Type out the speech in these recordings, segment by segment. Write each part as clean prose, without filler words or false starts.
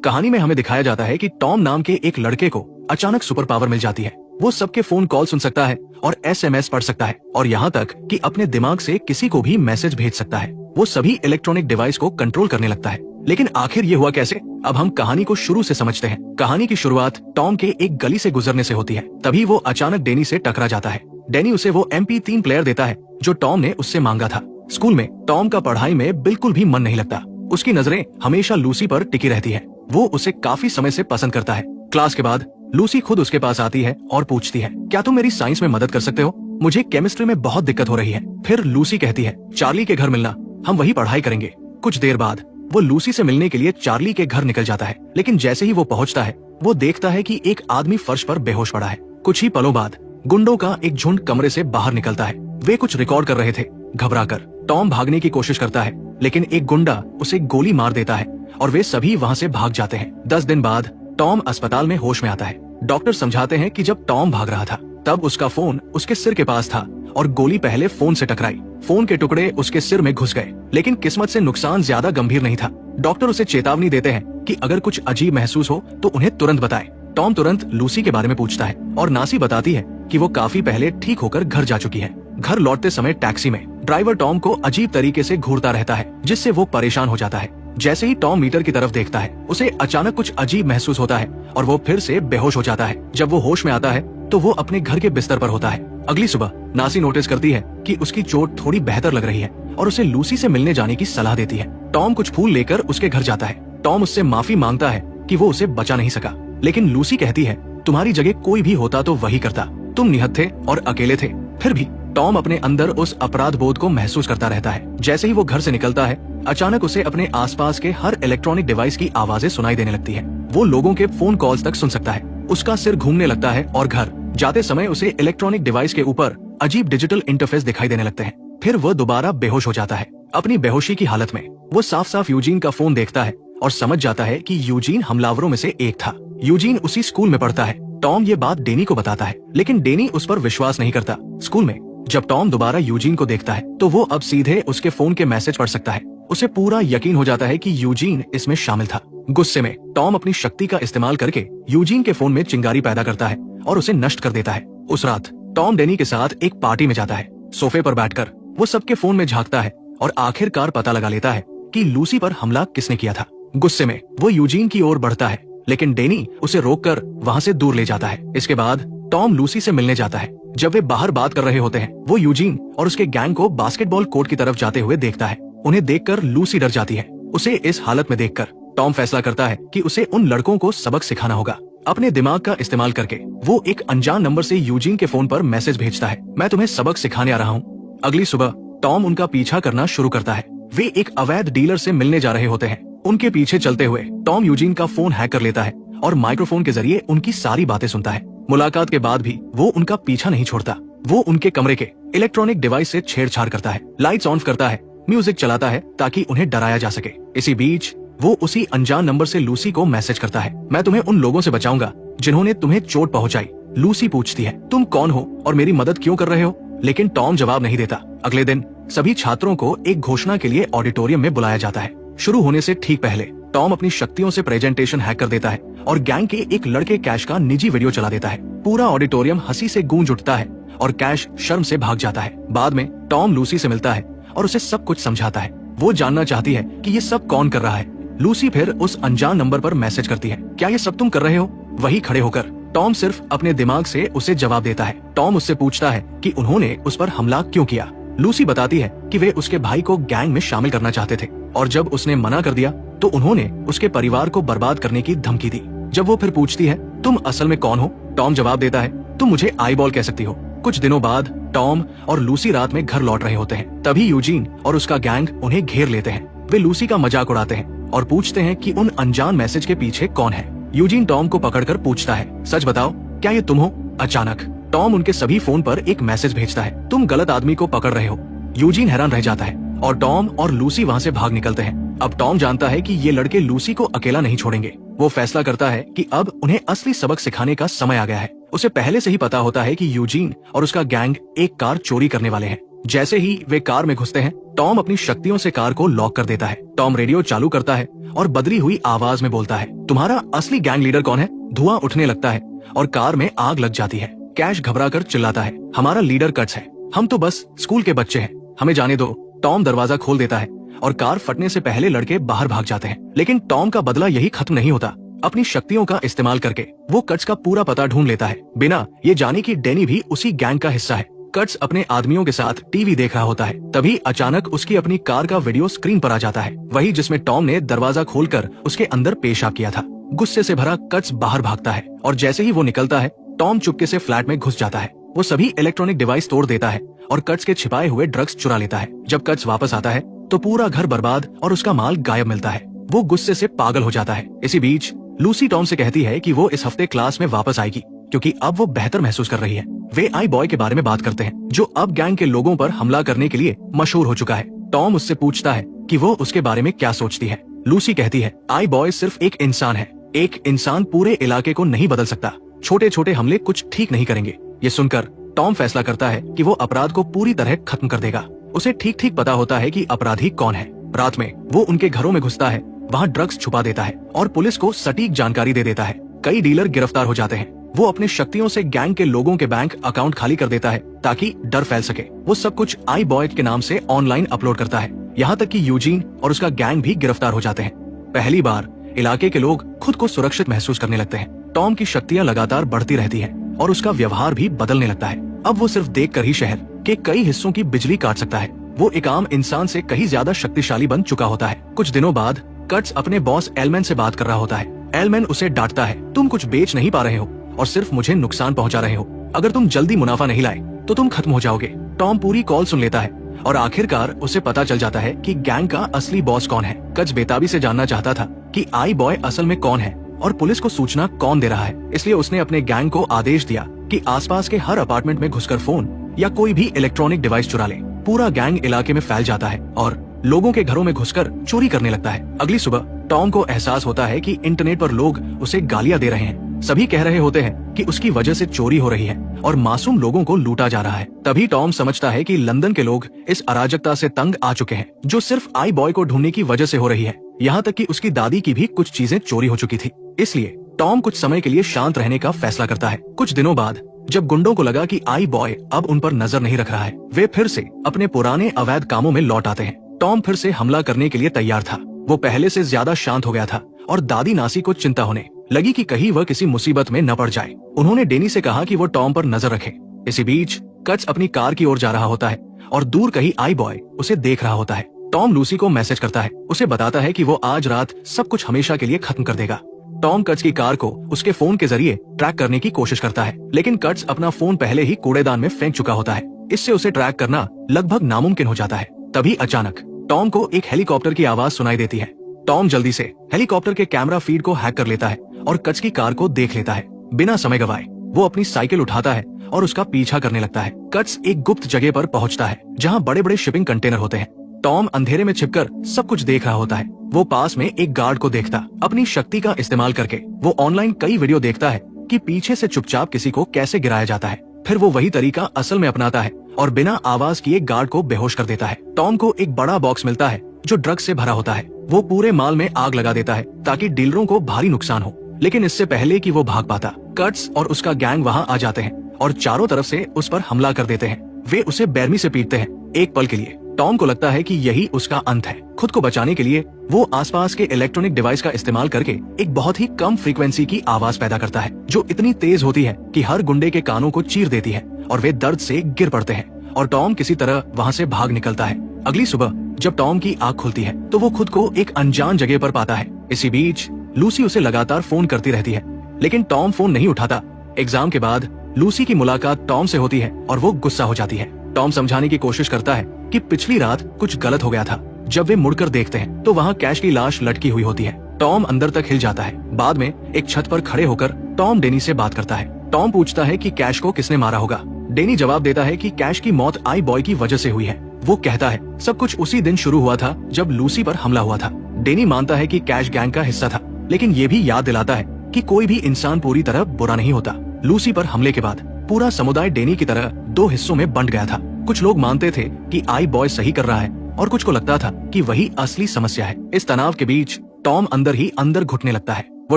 कहानी में हमें दिखाया जाता है कि टॉम नाम के एक लड़के को अचानक सुपर पावर मिल जाती है। वो सबके फोन कॉल सुन सकता है और SMS पढ़ सकता है और यहाँ तक कि अपने दिमाग से किसी को भी मैसेज भेज सकता है। वो सभी इलेक्ट्रॉनिक डिवाइस को कंट्रोल करने लगता है। लेकिन आखिर ये हुआ कैसे? अब हम कहानी को शुरू से समझते हैं। कहानी की शुरुआत टॉम के एक गली से गुजरने से होती है। तभी वो अचानक डेनी से टकरा जाता है। डेनी उसे वो MP3 प्लेयर देता है जो टॉम ने उससे मांगा था। स्कूल में टॉम का पढ़ाई में बिल्कुल भी मन नहीं लगता। उसकी नजरें हमेशा लूसी पर टिकी रहती है। वो उसे काफी समय से पसंद करता है। क्लास के बाद लूसी खुद उसके पास आती है और पूछती है, क्या तुम मेरी साइंस में मदद कर सकते हो? मुझे केमिस्ट्री में बहुत दिक्कत हो रही है। फिर लूसी कहती है, चार्ली के घर मिलना, हम वही पढ़ाई करेंगे। कुछ देर बाद वो लूसी से मिलने के लिए चार्ली के घर निकल जाता है। लेकिन जैसे ही वो पहुंचता है वो देखता है कि एक आदमी फर्श पर बेहोश पड़ा है। कुछ ही पलों बाद गुंडों का एक झुंड कमरे से बाहर निकलता है। वे कुछ रिकॉर्ड कर रहे थे। घबराकर टॉम भागने की कोशिश करता है, लेकिन एक गुंडा उसे गोली मार देता है और वे सभी वहाँ से भाग जाते हैं। 10 दिन बाद टॉम अस्पताल में होश में आता है। डॉक्टर समझाते हैं कि जब टॉम भाग रहा था तब उसका फोन उसके सिर के पास था और गोली पहले फोन से टकराई। फोन के टुकड़े उसके सिर में घुस गए, लेकिन किस्मत से नुकसान ज्यादा गंभीर नहीं था। डॉक्टर उसे चेतावनी देते हैं कि अगर कुछ अजीब महसूस हो तो उन्हें तुरंत बताएं। टॉम तुरंत लूसी के बारे में पूछता है और नासी बताती है कि वो काफी पहले ठीक होकर घर जा चुकी है। घर लौटते समय टैक्सी में ड्राइवर टॉम को अजीब तरीके से घूरता रहता है, जिससे वो परेशान हो जाता है। जैसे ही टॉम मीटर की तरफ देखता है उसे अचानक कुछ अजीब महसूस होता है और वो फिर से बेहोश हो जाता है। जब वो होश में आता है तो वो अपने घर के बिस्तर पर होता है। अगली सुबह नासी नोटिस करती है कि उसकी चोट थोड़ी बेहतर लग रही है और उसे लूसी से मिलने जाने की सलाह देती है। टॉम कुछ फूल लेकर उसके घर जाता है। टॉम उससे माफी मांगता है कि वो उसे बचा नहीं सका, लेकिन लूसी कहती है, तुम्हारी जगह कोई भी होता तो वही करता। तुम निहत्थ थे और अकेले थे। फिर भी टॉम अपने अंदर उस अपराध बोध को महसूस करता रहता है। जैसे ही वो घर से निकलता है अचानक उसे अपने आसपास के हर इलेक्ट्रॉनिक डिवाइस की आवाजें सुनाई देने लगती है। वो लोगों के फोन कॉल्स तक सुन सकता है। उसका सिर घूमने लगता है और घर जाते समय उसे इलेक्ट्रॉनिक डिवाइस के ऊपर अजीब डिजिटल इंटरफेस दिखाई देने लगते हैं। फिर वो दोबारा बेहोश हो जाता है। अपनी बेहोशी की हालत में वो साफ साफ यूजीन का फोन देखता है और समझ जाता है कि यूजीन हमलावरों में से एक था। यूजीन उसी स्कूल में पढ़ता है। टॉम ये बात डेनी को बताता है, लेकिन डेनी उस पर विश्वास नहीं करता। स्कूल में जब टॉम दोबारा यूजीन को देखता है तो वो अब सीधे उसके फोन के मैसेज पढ़ सकता है। उसे पूरा यकीन हो जाता है कि यूजीन इसमें शामिल था। गुस्से में टॉम अपनी शक्ति का इस्तेमाल करके यूजीन के फोन में चिंगारी पैदा करता है और उसे नष्ट कर देता है। उस रात टॉम डेनी के साथ एक पार्टी में जाता है। सोफे पर बैठकर वो सबके फोन में झांकता है और आखिरकार पता लगा लेता है कि लूसी पर हमला किसने किया था। गुस्से में वो यूजीन की ओर बढ़ता है, लेकिन डेनी उसे रोककर वहाँ से दूर ले जाता है। इसके बाद टॉम लूसी से मिलने जाता है। जब वे बाहर बात कर रहे होते हैं वो यूजीन और उसके गैंग को बास्केटबॉल कोर्ट की तरफ जाते हुए देखता है। उन्हें देखकर लूसी डर जाती है। उसे इस हालत में देखकर टॉम फैसला करता है कि उसे उन लड़कों को सबक सिखाना होगा। अपने दिमाग का इस्तेमाल करके वो एक अनजान नंबर से यूजीन के फोन पर मैसेज भेजता है, मैं तुम्हें सबक सिखाने आ रहा हूँ। अगली सुबह टॉम उनका पीछा करना शुरू करता है। वे एक अवैध डीलर से मिलने जा रहे होते हैं। उनके पीछे चलते हुए टॉम यूजीन का फोन हैक कर लेता है और माइक्रोफोन के जरिए उनकी सारी बातें सुनता है। मुलाकात के बाद भी वो उनका पीछा नहीं छोड़ता। वो उनके कमरे के इलेक्ट्रॉनिक डिवाइस से छेड़छाड़ करता है, लाइट्स ऑन करता है, म्यूजिक चलाता है ताकि उन्हें डराया जा सके। इसी बीच वो उसी अनजान नंबर से लूसी को मैसेज करता है, मैं तुम्हें उन लोगों से बचाऊंगा जिन्होंने तुम्हें चोट पहुंचाई। लूसी पूछती है, तुम कौन हो और मेरी मदद क्यों कर रहे हो? लेकिन टॉम जवाब नहीं देता। अगले दिन सभी छात्रों को एक घोषणा के लिए ऑडिटोरियम में बुलाया जाता है। शुरू होने से ठीक पहले टॉम अपनी शक्तियों से प्रेजेंटेशन हैक कर देता है और गैंग के एक लड़के कैश का निजी वीडियो चला देता है। पूरा ऑडिटोरियम हंसी से गूंज उठता है और कैश शर्म से भाग जाता है। बाद में टॉम लूसी से मिलता है और उसे सब कुछ समझाता है। वो जानना चाहती है कि ये सब कौन कर रहा है। लूसी फिर उस अनजान नंबर पर मैसेज करती है, क्या ये सब तुम कर रहे हो? वही खड़े होकर टॉम सिर्फ अपने दिमाग से उसे जवाब देता है। टॉम उससे पूछता है कि उन्होंने उस पर हमला क्यों किया। लूसी बताती है कि वे उसके भाई को गैंग में शामिल करना चाहते थे और जब उसने मना कर दिया तो उन्होंने उसके परिवार को बर्बाद करने की धमकी दी। जब वो फिर पूछती है, तुम असल में कौन हो? टॉम जवाब देता है, तुम मुझे आईबॉल कह सकती हो। कुछ दिनों बाद टॉम और लूसी रात में घर लौट रहे होते हैं। तभी यूजीन और उसका गैंग उन्हें घेर लेते हैं। वे लूसी का मजाक उड़ाते हैं और पूछते हैं कि उन अनजान मैसेज के पीछे कौन है। यूजीन टॉम को पकड़कर पूछता है, सच बताओ, क्या ये तुम हो? अचानक टॉम उनके सभी फोन पर एक मैसेज भेजता है, तुम गलत आदमी को पकड़ रहे हो। यूजीन हैरान रह जाता है और टॉम और लूसी वहाँ से भाग निकलते हैं। अब टॉम जानता है कि ये लड़के लूसी को अकेला नहीं छोड़ेंगे। वो फैसला करता है कि अब उन्हें असली सबक सिखाने का समय आ गया है। उसे पहले से ही पता होता है कि यूजीन और उसका गैंग एक कार चोरी करने वाले हैं। जैसे ही वे कार में घुसते हैं, टॉम अपनी शक्तियों से कार को लॉक कर देता है। टॉम रेडियो चालू करता है और बदली हुई आवाज में बोलता है, तुम्हारा असली गैंग लीडर कौन है? धुआं उठने लगता है और कार में आग लग जाती है। कैश घबराकर चिल्लाता है, हमारा लीडर कट्स है, हम तो बस स्कूल के बच्चे हैं, हमें जाने दो। टॉम दरवाजा खोल देता है और कार फटने से पहले लड़के बाहर भाग जाते हैं। लेकिन टॉम का बदला यही खत्म नहीं होता। अपनी शक्तियों का इस्तेमाल करके वो कट्स का पूरा पता ढूंढ लेता है, बिना ये जाने कि डैनी भी उसी गैंग का हिस्सा है। कट्स अपने आदमियों के साथ टीवी देख रहा होता है, तभी अचानक उसकी अपनी कार का वीडियो स्क्रीन पर आ जाता है, वही जिसमें टॉम ने दरवाजा खोलकर उसके अंदर पेशाब किया था। गुस्से से भरा कट्स बाहर भागता है और जैसे ही वो निकलता है, टॉम चुपके से फ्लैट में घुस जाता है। वो सभी इलेक्ट्रॉनिक डिवाइस तोड़ देता है और कट्स के छिपाए हुए ड्रग्स चुरा लेता है। जब कट्स वापस आता है तो पूरा घर बर्बाद और उसका माल गायब मिलता है। वो गुस्से से पागल हो जाता है। इसी बीच लूसी टॉम से कहती है कि वो इस हफ्ते क्लास में वापस आएगी, क्योंकि अब वो बेहतर महसूस कर रही है। वे आई बॉय के बारे में बात करते हैं, जो अब गैंग के लोगों पर हमला करने के लिए मशहूर हो चुका है। टॉम उससे पूछता है कि वो उसके बारे में क्या सोचती है। लूसी कहती है, आई बॉय सिर्फ एक इंसान है, एक इंसान पूरे इलाके को नहीं बदल सकता, छोटे छोटे हमले कुछ ठीक नहीं करेंगे। ये सुनकर टॉम फैसला करता है कि वो अपराध को पूरी तरह खत्म कर देगा। उसे ठीक ठीक पता होता है कि अपराधी कौन है। रात में वो उनके घरों में घुसता है, वहाँ ड्रग्स छुपा देता है और पुलिस को सटीक जानकारी दे देता है। कई डीलर गिरफ्तार हो जाते हैं। वो अपने शक्तियों से गैंग के लोगों के बैंक अकाउंट खाली कर देता है ताकि डर फैल सके। वो सब कुछ आई बॉय के नाम से ऑनलाइन अपलोड करता है। यहाँ तक कि यूजीन और उसका गैंग भी गिरफ्तार हो जाते हैं। पहली बार इलाके के लोग खुद को सुरक्षित महसूस करने लगते हैं। टॉम की शक्तियाँ लगातार बढ़ती रहती है और उसका व्यवहार भी बदलने लगता है। अब वो सिर्फ देखकर ही शहर के कई हिस्सों की बिजली काट सकता है। वो एक आम इंसान से कहीं ज्यादा शक्तिशाली बन चुका होता है। कुछ दिनों बाद कट्स अपने बॉस एलमैन से बात कर रहा होता है। एलमैन उसे डांटता है, तुम कुछ बेच नहीं पा रहे हो और सिर्फ मुझे नुकसान पहुंचा रहे हो। अगर तुम जल्दी मुनाफा नहीं लाए तो तुम खत्म हो जाओगे। टॉम पूरी कॉल सुन लेता है और आखिरकार उसे पता चल जाता है कि गैंग का असली बॉस कौन है। कट्स बेताबी से जानना चाहता था कि आई बॉय असल में कौन है और पुलिस को सूचना कौन दे रहा है। इसलिए उसने अपने गैंग को आदेश दिया कि आसपास के हर अपार्टमेंट में घुसकर फोन या कोई भी इलेक्ट्रॉनिक डिवाइस चुरा ले। पूरा गैंग इलाके में फैल जाता है और लोगों के घरों में घुसकर चोरी करने लगता है। अगली सुबह टॉम को एहसास होता है कि इंटरनेट पर लोग उसे गालियां दे रहे हैं। सभी कह रहे होते हैं कि उसकी वजह से चोरी हो रही है और मासूम लोगों को लूटा जा रहा है। तभी टॉम समझता है कि लंदन के लोग इस अराजकता से तंग आ चुके हैं, जो सिर्फ आई बॉय को ढूंढने की वजह से हो रही है। यहाँ तक कि उसकी दादी की भी कुछ चीजें चोरी हो चुकी थी। इसलिए टॉम कुछ समय के लिए शांत रहने का फैसला करता है। कुछ दिनों बाद जब गुंडों को लगा कि आई बॉय अब उन पर नजर नहीं रख रहा है, वे फिर से अपने पुराने अवैध कामों में लौट आते हैं। टॉम फिर से हमला करने के लिए तैयार था। वो पहले से ज्यादा शांत हो गया था और दादी नासी को चिंता होने लगी कि कहीं वह किसी मुसीबत में न पड़ जाए। उन्होंने डेनी से कहा कि वो टॉम पर नजर रखे। इसी बीच कट्स अपनी कार की ओर जा रहा होता है और दूर कहीं आई बॉय उसे देख रहा होता है। टॉम लूसी को मैसेज करता है, उसे बताता है कि वो आज रात सब कुछ हमेशा के लिए खत्म कर देगा। टॉम कट्स की कार को उसके फोन के जरिए ट्रैक करने की कोशिश करता है, लेकिन कट्स अपना फोन पहले ही कूड़ेदान में फेंक चुका होता है। इससे उसे ट्रैक करना लगभग नामुमकिन हो जाता है। तभी अचानक टॉम को एक हेलीकॉप्टर की आवाज सुनाई देती है। टॉम जल्दी से हेलीकॉप्टर के कैमरा फीड को हैक कर लेता है और कट्स की कार को देख लेता है। बिना समय गवाए वो अपनी साइकिल उठाता है और उसका पीछा करने लगता है। कट्स एक गुप्त जगह पर पहुंचता है जहां बड़े बड़े शिपिंग कंटेनर होते हैं। टॉम अंधेरे में छिपकर सब कुछ देख रहा होता है। वो पास में एक गार्ड को देखता, अपनी शक्ति का इस्तेमाल करके वो ऑनलाइन कई वीडियो देखता है कि पीछे से चुपचाप किसी को कैसे गिराया जाता है। फिर वो वही तरीका असल में अपनाता है और बिना आवाज किए गार्ड को बेहोश कर देता है। टॉम को एक बड़ा बॉक्स मिलता है जो ड्रग्स से भरा होता है। वो पूरे माल में आग लगा देता है ताकि डीलरों को भारी नुकसान हो, लेकिन इससे पहले कि वो भाग पाता, कट्स और उसका गैंग वहाँ आ जाते हैं और चारों तरफ से उस पर हमला कर देते हैं। वे उसे बेरमी से पीटते हैं। एक पल के लिए टॉम को लगता है कि यही उसका अंत है। खुद को बचाने के लिए वो आसपास के इलेक्ट्रॉनिक डिवाइस का इस्तेमाल करके एक बहुत ही कम फ्रीक्वेंसी की आवाज पैदा करता है, जो इतनी तेज होती है कि हर गुंडे के कानों को चीर देती है और वे दर्द से गिर पड़ते हैं और टॉम किसी तरह वहाँ से भाग निकलता है। अगली सुबह जब टॉम की आँख खुलती है तो वो खुद को एक अनजान जगह पर पाता है। इसी बीच लूसी उसे लगातार फोन करती रहती है, लेकिन टॉम फोन नहीं उठाता। एग्जाम के बाद लूसी की मुलाकात टॉम से होती है और वो गुस्सा हो जाती है। टॉम समझाने की कोशिश करता है कि पिछली रात कुछ गलत हो गया था। जब वे मुड़कर देखते हैं तो वहाँ कैश की लाश लटकी हुई होती है। टॉम अंदर तक हिल जाता है। बाद में एक छत पर खड़े होकर टॉम डेनी से बात करता है। टॉम पूछता है कि कैश को किसने मारा होगा। डेनी जवाब देता है कि कैश की मौत आई बॉय की वजह से हुई है। वो कहता है सब कुछ उसी दिन शुरू हुआ था जब लूसी पर हमला हुआ था। डेनी मानता है कि कैश गैंग का हिस्सा था, लेकिन ये भी याद दिलाता है कि कोई भी इंसान पूरी तरह बुरा नहीं होता। लूसी पर हमले के बाद पूरा समुदाय डेनी की तरह दो हिस्सों में बंट गया था। कुछ लोग मानते थे कि आई बॉय सही कर रहा है और कुछ को लगता था कि वही असली समस्या है। इस तनाव के बीच टॉम अंदर ही अंदर घुटने लगता है। वो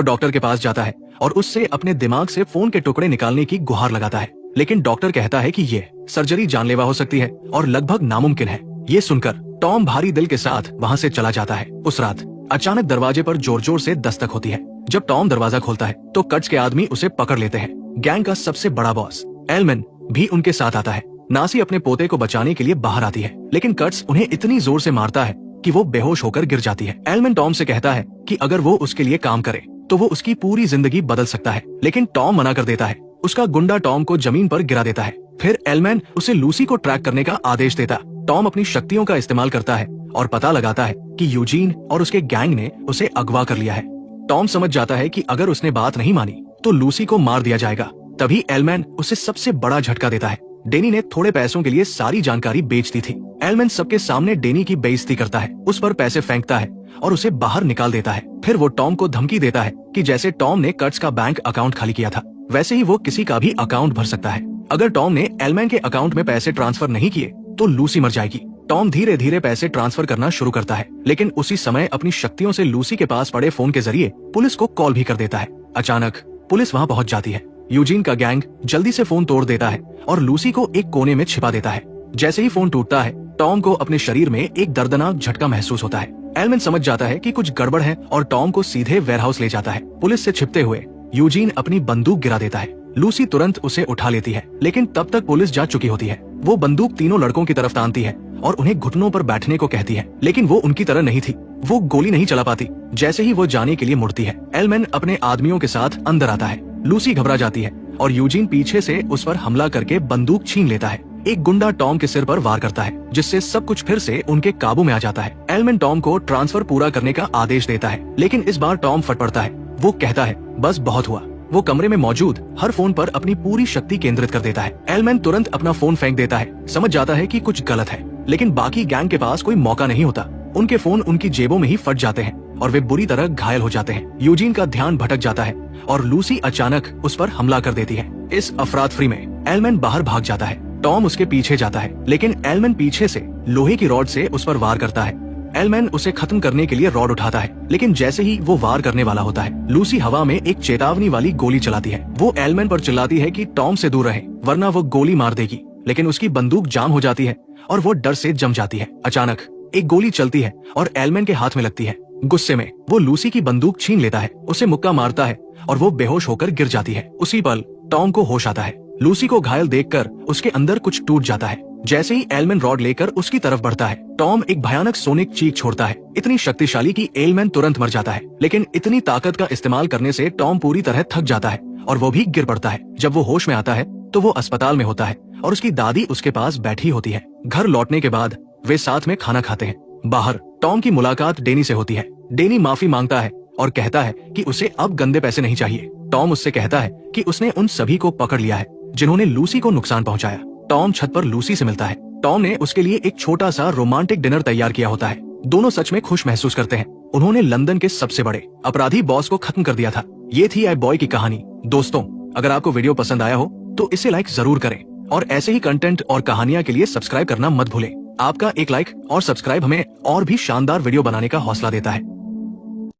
डॉक्टर के पास जाता है और उससे अपने दिमाग से फोन के टुकड़े निकालने की गुहार लगाता है, लेकिन डॉक्टर कहता है कि ये सर्जरी जानलेवा हो सकती है और लगभग नामुमकिन है। ये सुनकर टॉम भारी दिल के साथ वहाँ से चला जाता है। उस रात अचानक दरवाजे पर जोर जोर से दस्तक होती है। जब टॉम दरवाजा खोलता है तो कट्स के आदमी उसे पकड़ लेते हैं। गैंग का सबसे बड़ा बॉस एलमैन भी उनके साथ आता है। नासी अपने पोते को बचाने के लिए बाहर आती है, लेकिन कट्स उन्हें इतनी जोर से मारता है कि वो बेहोश होकर गिर जाती है। एलमैन टॉम से कहता है कि अगर वो उसके लिए काम करे तो वो उसकी पूरी जिंदगी बदल सकता है, लेकिन टॉम मना कर देता है। उसका गुंडा टॉम को जमीन पर गिरा देता है। फिर एलमैन उसे लूसी को ट्रैक करने का आदेश देता। टॉम अपनी शक्तियों का इस्तेमाल करता है और पता लगाता है कि यूजीन और उसके गैंग ने उसे अगवा कर लिया है। टॉम समझ जाता है कि अगर उसने बात नहीं मानी तो लूसी को मार दिया जाएगा। तभी एलमैन उसे सबसे बड़ा झटका देता है। डेनी ने थोड़े पैसों के लिए सारी जानकारी बेच दी थी। एलमैन सबके सामने डेनी की बेइज्जती करता है, उस पर पैसे फेंकता है और उसे बाहर निकाल देता है। फिर वो टॉम को धमकी देता है कि जैसे टॉम ने कट्स का बैंक अकाउंट खाली किया था, वैसे ही वो किसी का भी अकाउंट भर सकता है। अगर टॉम ने एलमैन के अकाउंट में पैसे ट्रांसफर नहीं किए तो लूसी मर जाएगी। टॉम धीरे धीरे पैसे ट्रांसफर करना शुरू करता है, लेकिन उसी समय अपनी शक्तियों से लूसी के पास पड़े फोन के जरिए पुलिस को कॉल भी कर देता है। अचानक पुलिस वहाँ पहुँच जाती है। यूजीन का गैंग जल्दी से फोन तोड़ देता है और लूसी को एक कोने में छिपा देता है। जैसे ही फोन टूटता है, टॉम को अपने शरीर में एक दर्दनाक झटका महसूस होता है। एलमैन समझ जाता है कि कुछ गड़बड़ है और टॉम को सीधे वेयरहाउस ले जाता है। पुलिस से छिपते हुए यूजीन अपनी बंदूक गिरा देता है। लूसी तुरंत उसे उठा लेती है, लेकिन तब तक पुलिस जा चुकी होती है। वो बंदूक तीनों लड़कों की तरफ तानती है और उन्हें घुटनों पर बैठने को कहती है, लेकिन वो उनकी तरह नहीं थी। वो गोली नहीं चला पाती। जैसे ही वो जाने के लिए मुड़ती है, एलमैन अपने आदमियों के साथ अंदर आता है। लूसी घबरा जाती है और यूजीन पीछे से उस पर हमला करके बंदूक छीन लेता है। एक गुंडा टॉम के सिर पर वार करता है, जिससे सब कुछ फिर से उनके काबू में आ जाता है। एलमैन टॉम को ट्रांसफर पूरा करने का आदेश देता है, लेकिन इस बार टॉम फट पड़ता है। वो कहता है बस बहुत हुआ। वो कमरे में मौजूद हर फोन पर अपनी पूरी शक्ति केंद्रित कर देता है। एलमैन तुरंत अपना फोन फेंक देता है, समझ जाता है कि कुछ गलत है, लेकिन बाकी गैंग के पास कोई मौका नहीं होता। उनके फोन उनकी जेबों में ही फट जाते हैं और वे बुरी तरह घायल हो जाते हैं। यूजीन का ध्यान भटक जाता है और लूसी अचानक उस पर हमला कर देती है। इस अफरातफरी में एलमैन बाहर भाग जाता है। टॉम उसके पीछे जाता है, लेकिन एलमैन पीछे से लोहे की रॉड से उस पर वार करता है। एलमैन उसे खत्म करने के लिए रॉड उठाता है, लेकिन जैसे ही वो वार करने वाला होता है, लूसी हवा में एक चेतावनी वाली गोली चलाती है। वो एलमैन पर चिल्लाती है कि टॉम से दूर रहे, वरना वो गोली मार देगी, लेकिन उसकी बंदूक जाम हो जाती है और वो डर से जम जाती है। अचानक एक गोली चलती है और एलमैन के हाथ में लगती है। गुस्से में वो लूसी की बंदूक छीन लेता है, उसे मुक्का मारता है और वो बेहोश होकर गिर जाती है। उसी पल टॉम को होश आता है। लूसी को घायल देखकर उसके अंदर कुछ टूट जाता है। जैसे ही एलमैन रॉड लेकर उसकी तरफ बढ़ता है, टॉम एक भयानक सोनिक चीख छोड़ता है, इतनी शक्तिशाली कि एलमैन तुरंत मर जाता है। लेकिन इतनी ताकत का इस्तेमाल करने से टॉम पूरी तरह थक जाता है और वो भी गिर पड़ता है। जब वो होश में आता है तो वो अस्पताल में होता है और उसकी दादी उसके पास बैठी होती है। घर लौटने के बाद वे साथ में खाना खाते हैं। बाहर टॉम की मुलाकात डेनी से होती है। डेनी माफी मांगता है और कहता है कि उसे अब गंदे पैसे नहीं चाहिए। टॉम उससे कहता है कि उसने उन सभी को पकड़ लिया है जिन्होंने लूसी को नुकसान पहुंचाया। टॉम छत पर लूसी से मिलता है। टॉम ने उसके लिए एक छोटा सा रोमांटिक डिनर तैयार किया होता है। दोनों सच में खुश महसूस करते हैं। उन्होंने लंदन के सबसे बड़े अपराधी बॉस को खत्म कर दिया था। ये थी आई बॉय की कहानी। दोस्तों, अगर आपको वीडियो पसंद आया हो तो इसे लाइक जरूर करें और ऐसे ही कंटेंट और कहानियां के लिए सब्सक्राइब करना मत भूलें। आपका एक लाइक और सब्सक्राइब हमें और भी शानदार वीडियो बनाने का हौसला देता है।